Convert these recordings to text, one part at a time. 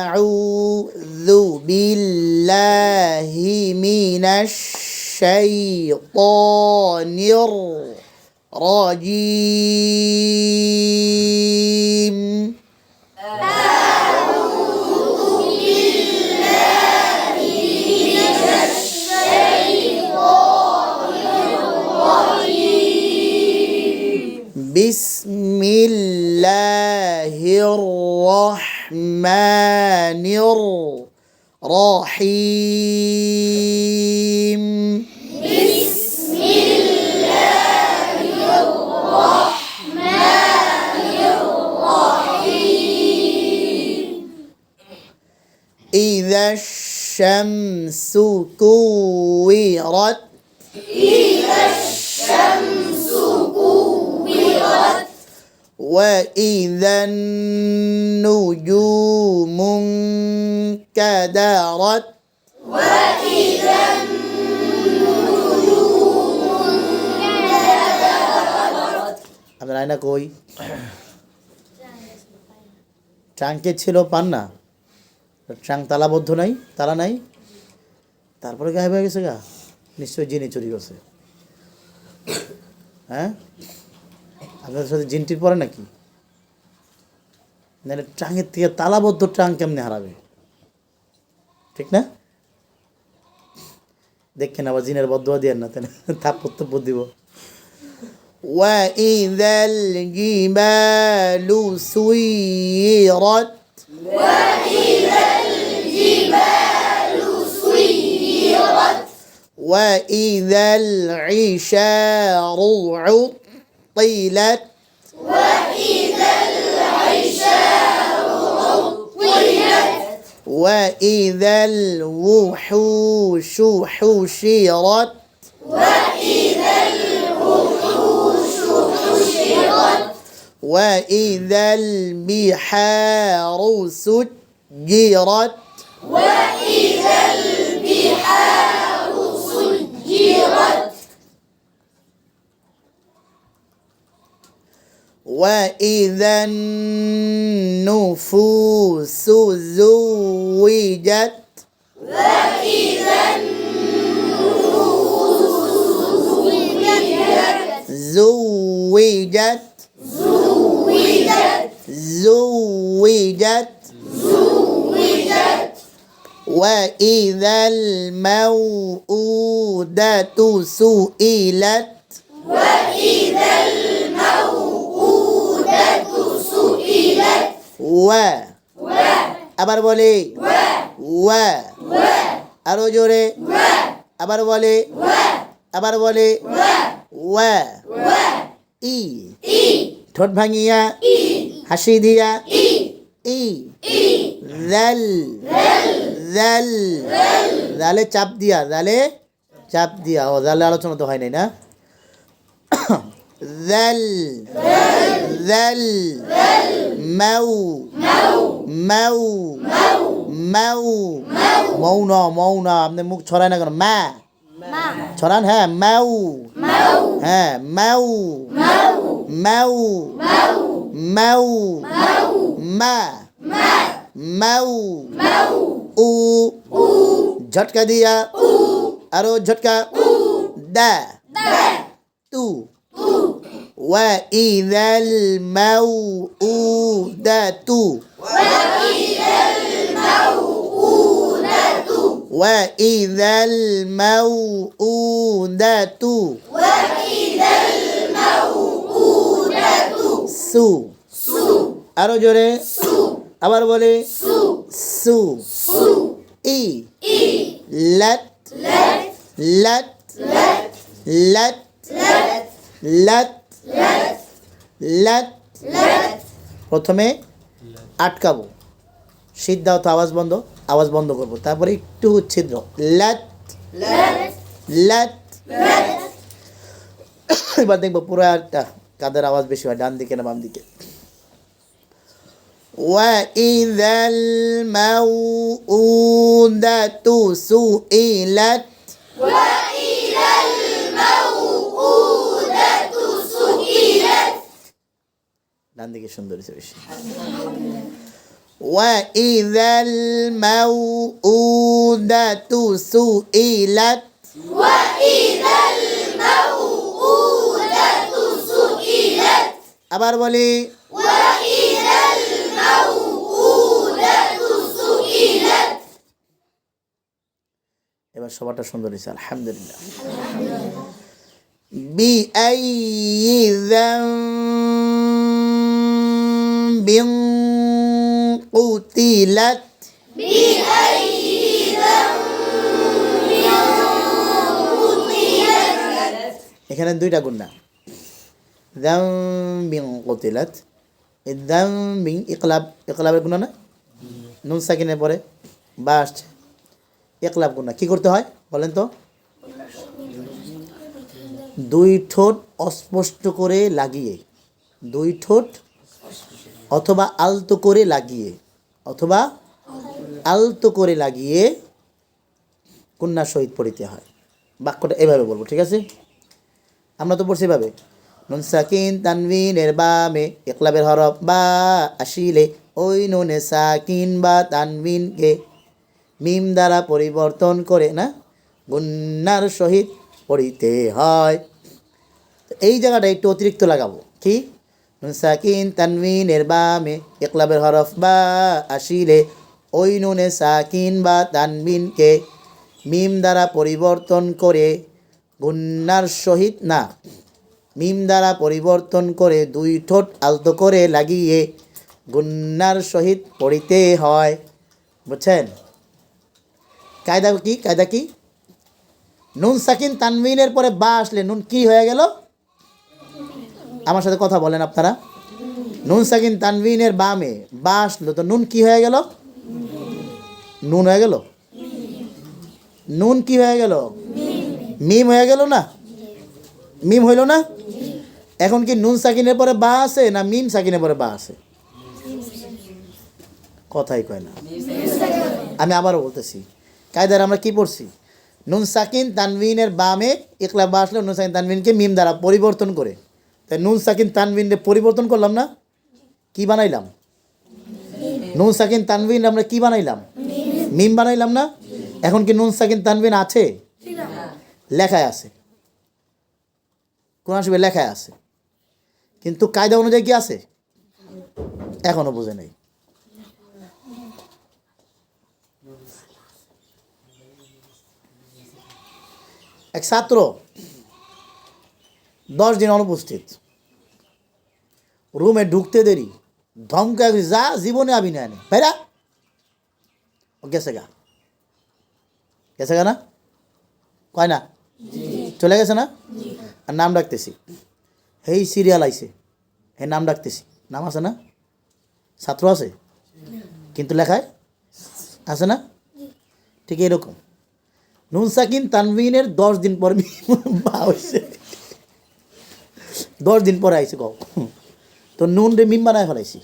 আউযু বিল্লাহি মিনাশ শাইতানির রাজিম বিসমিল্লাহির রহমানির রহিম إذا الشمس كورت وإذا النجوم انكدرت আপনার আয়না কই ট্রাঙ্কে ছিল পান না ট্রাঙ্ক তালাবদ্ধ নাই তালা নাই তারপরে গায়েব হয়ে গেছে গা নিশ্চয়ই জিনি চুরি করছে হ্যাঁ আপনাদের সাথে জিনটির পরে নাকি না ট্রাঙ্কের থেকে তালাবদ্ধ ট্রাঙ্ক কেমনে হারাবে ঠিক না দেখেন আবার জিনের বদুয়া দিয়েন না তাই থাপ্পড় দিব وإذا الجبال سيرت وإذا العشار عطلت وإذا الوحوش حشرت وإذا البحار سجرت وإذا النفوس زوجت زوجت وإذا الموءودة سئلت আবার বলে আরো জোরে আবার বলে ই ঠোঁট ভাঙিয়া হাসি দিয়া ই জালে চাপ দিয়া ও জালে আলোচনা তো হয় নাই না ذل مو মৌনা আপনি মুখ ছড়ায় না কেন মা ছড়ান হ্যাঁ মাউ হ্যাঁ মাউ মা মাউ উ ঝটকা দিয়া আরো ঝটকা দা তু وإذا الموءودة সু আরো জোরে আবার বলে সু ই লাত প্রথমে আটকাবো শীত দাও তো আওয়াজ বন্ধ করবো তারপরে একটু ছিদ্র লাত এবার দেখবো পুরো একটা কাদের আওয়াজ বেশি হয় ডান দিকে না বাম দিকে وإذا الموءودة سئلت ডান দিকে সুন্দর হয়েছে বেশি وإذا الموءودة سئلت আবার বলি এবার সবারটা সুন্দর হয়েছে আলহামদুলিল্লাহ বিআইয়ি যামবিন কুতিলাত এখানে দুইটা গুণা যামবিন কুতিলাত এই যামবিন ইকলাবের গুণা না নুন সাকিনের পরে বা আসছে একলাভ গুণা কি করতে হয় বলেন তো দুই ঠোঁট অস্পষ্ট করে লাগিয়ে দুই ঠোঁট অথবা আলতো করে লাগিয়ে কন্যার সহিত পড়িতে হয় বাক্যটা এভাবে বলবো ঠিক আছে আমরা তো পড়ছি এভাবে নুন সাকিন তানবিনের বামে একলাবের হরফ বা আসিলে ওই নুনে সাকিন বা তানবিনকে মিম দ্বারা পরিবর্তন করে না গুন্নার সহিত পড়িতে হয় এই জায়গাটা একটু অতিরিক্ত লাগাবো কি নুন সাকিন তানবিনের বামে একলাবের হরফ বা আসিলে ওই নুনে সাকিন বা তানবিনকে মিম দ্বারা পরিবর্তন করে গুন্নার সহিত না মিম দ্বারা পরিবর্তন করে দুই ঠোঁট আলতো করে লাগিয়ে গুন্নার সহিত পড়িতে হয় বুঝছেন কায়দা কি নুন সাকিন তানবিনের পরে বা আসলে নুন কি হয়ে গেল আমার সাথে কথা বলেন আপনারা নুন সাকিন তানবিনের বামে বা আসলো তো নুন কি হয়ে গেল নুন হয়ে গেল নুন কি হয়ে গেল মিম হয়ে গেল না মিম হইল না এখন কি নুন সাকিনের পরে বা আছে না মিম সাকিনের পরে বা আছে কথাই কয় না আমি আবারও বলতেছি কায়দার আমরা কি পড়ছি নুন সাকিন তানবিনের বামে একলাব বা আসলে নুন সাকিন তানবিনকে মিম দ্বারা পরিবর্তন করে তাই নুন সাকিন তানবিনকে পরিবর্তন করলাম না কি বানাইলাম নুন সাকিন তানবিন আমরা কি বানাইলাম মিম বানাইলাম না এখন কি নুন সাকিন তানবিন আছে লেখায় আছে কোন আসবে লেখায় আছে কিন্তু কায়দা অনুযায়ী কি আছে এখনো বুঝে নেই এক ছাত্র 10 দিন অনুপস্থিত রুমে ঢুকতে দেরি ধমকা যা জীবনে আবি না ভাইরা গেছে গা না কয় না চলে গেছে না আর নাম ডাকতেছি হেই সিরিয়াল আইছে হে নাম ডাকতেছি নাম আছে না ছাত্র আছে কিন্তু লেখায় আছে না ঠিক এরকম নুন সাকিন তানবিনের 10 দিন পর বা হয়েছে 10 দিন পরে আইছে কও তো নুন রে মিম বানায় ফেলাইছি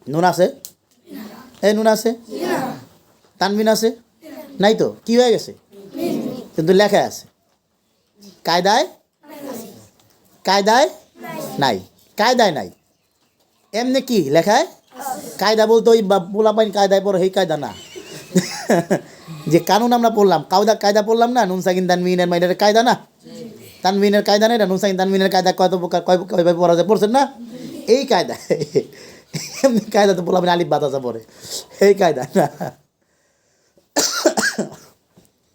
নুন আছে নুন আছে তানবিন আছে নাই তো কি হয়ে গেছে কিন্তু লেখায় আছে কায়দায় নাই এমনি কি লেখায় কায়দা বলতে ওই পোলা পাইন কায়দায় পড়ো সেই কায়দা না যে কানুন আমরা পড়লাম কায়দা পড়লাম না নুন সাকিন তানবিনের মাইনের কায়দা না তানবিনের কায়দা নেই না নুন সাকিন তানবিনের কায়দা কত প্রকার কয়ভাবে পড়া যায় পড়ছেন না এই কায়দা এমনি কায়দা তো পোলা পাইন আলিফ বাতাসা পড়ে এই কায়দা না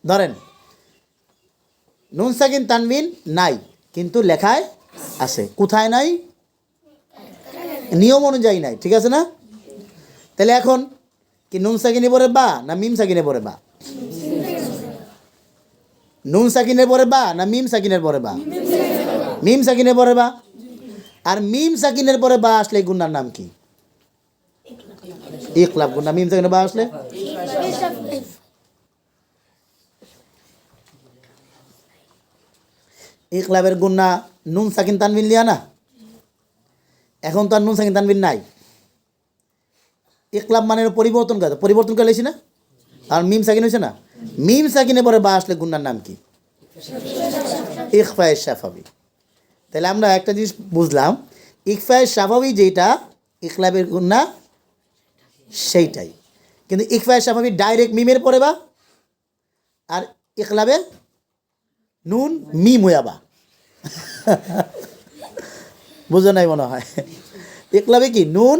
ধরেন নুন সাকিন তানবিন নাই কিন্তু লেখায় আছে কোথায় নাই নিয়ম অনুযায়ী নাই ঠিক আছে না তাহলে এখন কি নুন সাকিনে পরে বা না মিম সাকিনে পরে বা নুন সাকিনের পরে বা না মিম সাকিনের পরে বা মিম সাকিনের পরে বা আর মিম সাকিনের পরে বা আসলে গুণার নাম কি ইকলাব গুণা মিম সাকিনের বা আসলে ইকলাবের গুণা নুন সাকিন তানবিন লিয়া না এখন তো আর নুন সাকিন তানবিন নাই ইকলাব মানে পরিবর্তন করে লেছি না আর মিম সাকিন হয়েছে না মিম সাকিনে পরে বা আসলে গুণার নাম কি ইখফায়ে শাফাবি তাহলে আমরা একটা জিনিস বুঝলাম ইখফায়ে শাফাবি যেটা ইকলাবের গুণা সেইটাই। কিন্তু ইকফায়ে শাফাবি ডাইরেক্ট মিমের পরে বা, আর ইকলাবে নুন মিম হইয়া বা। বুঝো নাই মনে হয়। ইকলাবে কি নুন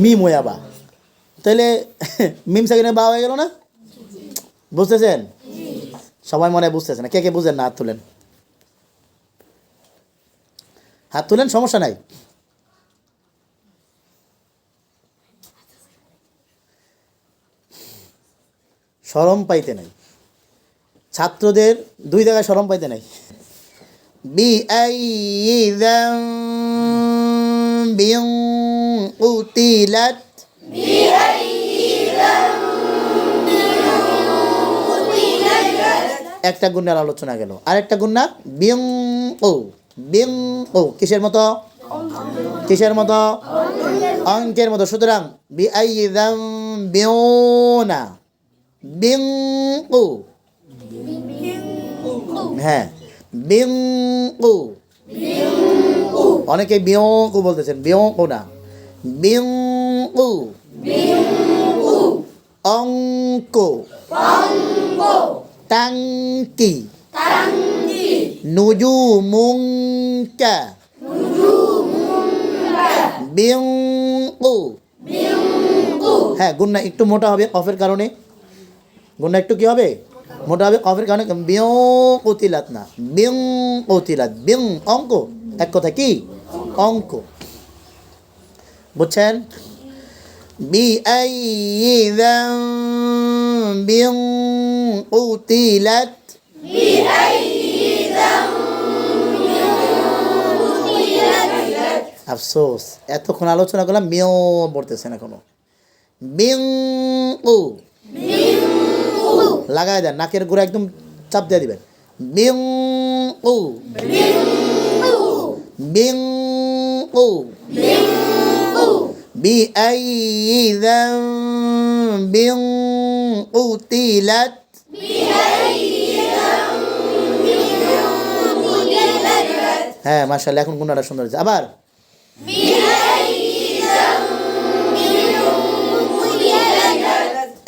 মিম হইয়া বা, তাহলে মিম সাকিনে বা হয়ে গেল না? বুঝতেছেন? সবাই মনে হয় বুঝতেছেন না। কে কে বুঝেন না হাত তুলেন, হাত তুলেন, সমস্যা নাই। শরম পাইতে নাই, ছাত্রদের 2 জায়গায় শরম পাইতে নাই। বিআইয়ি যামবিন কুতিলাত, একটা গুণার আলোচনা গেল। আরেকটা গুণা বিং ও, বিং ও কিসের মতো? কিসের মতো? অঙ্কের মতো। সুতরাং বিআইয়ি যামবিনা বিং ও, হ্যাঁ বিং ও। অনেকে বিয়ঙ্কু বলতেছেন, বিয়ঙ্কু না, বিয়ঙ্কু। অঙ্ক, টাঙ্কি, নুজুমুঙ্কা, বিয়ঙ্কু। হ্যাঁ, গুণনা একটু মোটা হবে কফের কারণে। গুণনা একটু কি হবে? মোটা হবে কফের কারণে। বিয়ং কতিলাত না, বিয়ং কতিলাত, বিয়ং অঙ্ক, এক কথা কি অঙ্ক। বুঝছেন? বিআইয়ি যামবিন কুতিলাত, আফসোস এতক্ষণ আলোচনা করলাম, মিও পড়তেছেন এখনো। বিং উ, লাগাই দেন, নাকের গোড়া একদম চাপ দিয়ে দিবেন। বিং উ, বিং উ। বিআইয়ি যামবিন কুতিলাত, হ্যাঁ মাশাআল্লাহ, এখন গুণাটা সুন্দর হয়েছে। আবার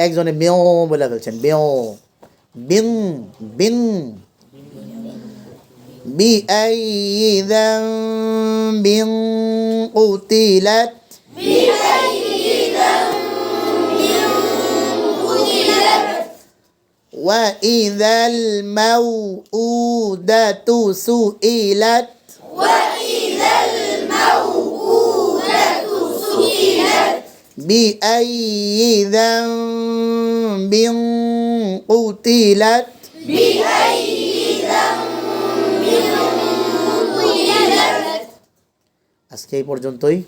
একজনে মেও বলে ফেলছেন, মেও, বিং বিং। বিআইয়ি যামবিন কুতিলাত, ওয়া ইযাল মাউউদাতু সুইলাত, বিআইয়ি যামবিন কুতিলাত। আজকে এই পর্যন্তই।